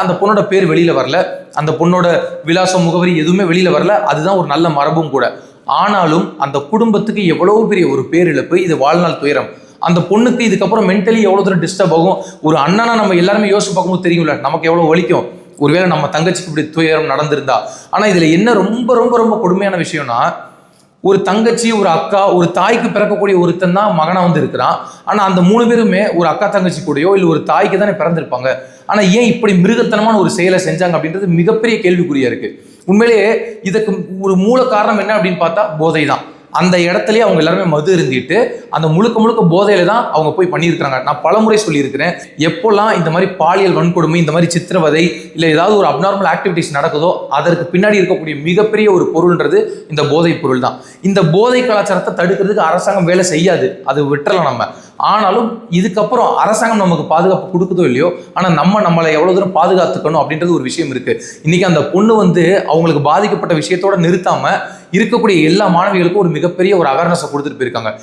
அந்த பொண்ணோட பேர் வெளியில வரல, அந்த பொண்ணோட விலாசம் முகவரி எதுவுமே வெளியில வரல. அதுதான் ஒரு நல்ல மரபும் கூட. ஆனாலும் அந்த குடும்பத்துக்கு எவ்வளவு பெரிய ஒரு பேரிழப்பு, இது வாழ்நாள் துயரம். அந்த பொண்ணுக்கு இதுக்கப்புறம் மென்டலி எவ்வளவு தூரம் டிஸ்டர்ப் ஆகும். ஒரு அண்ணனா நம்ம எல்லாருமே யோசிச்சு பார்க்கும்போது தெரியும்ல, நமக்கு எவ்வளவு வலிக்கும் ஒருவேளை நம்ம தங்கச்சிக்கு இப்படி துயரம் நடந்திருந்தா. ஆனா இதுல என்ன ரொம்ப ரொம்ப ரொம்ப கொடுமையான விஷயம்னா, ஒரு தங்கச்சி, ஒரு அக்கா, ஒரு தாய்க்கு பிறக்கக்கூடிய ஒருத்தன் தான் மகனா வந்து இருக்கிறான். ஆனா அந்த 3 பேருமே ஒரு அக்கா தங்கச்சி கூடயோ இல்ல ஒரு தாய்க்கு தானே பிறந்திருப்பாங்க. ஆனா ஏன் இப்படி மிருகத்தனமான ஒரு செயலை செஞ்சாங்க அப்படின்றது மிகப்பெரிய கேள்விக்குறியா இருக்கு. உண்மையிலேயே இதுக்கு ஒரு மூல காரணம் என்ன அப்படின்னு பார்த்தா போதை தான். அந்த இடத்துலயே அவங்க எல்லாருமே மது இருந்திட்டு அந்த முழுக்க முழுக்க போதையில தான் அவங்க போய் பண்ணியிருக்காங்க. நான் பலமுறை சொல்லியிருக்கிறேன், எப்போல்லாம் இந்த மாதிரி பாலியல் வன்கொடுமை, இந்த மாதிரி சித்திரவதை இல்லை ஏதாவது ஒரு அப்நார்மல் ஆக்டிவிட்டிஸ் நடக்குதோ அதற்கு பின்னாடி இருக்கக்கூடிய மிகப்பெரிய ஒரு பொருள்ன்றது இந்த போதை பொருள் தான். இந்த போதை கலாச்சாரத்தை தடுக்கிறதுக்கு அரசாங்கம் வேலை செய்யாது, அது விட்டுறலாம் நம்ம. ஆனாலும் இதுக்கப்புறம் அரசாங்கம் நமக்கு பாதுகாப்பு கொடுக்குதோ இல்லையோ, ஆனா நம்மளை எவ்வளவு தூரம் பாதுகாத்துக்கணும் அப்படின்றது ஒரு விஷயம் இருக்கு. இன்னைக்கு அந்த பொண்ணு வந்து அவங்களுக்கு பாதிக்கப்பட்ட விஷயத்தோட நிறுத்தாம இருக்கக்கூடிய எல்லா மாணவிகளுக்கும் ஒரு மிகப்பெரிய ஒரு அவேர்னஸை கொடுத்துட்டு போயிருக்காங்க.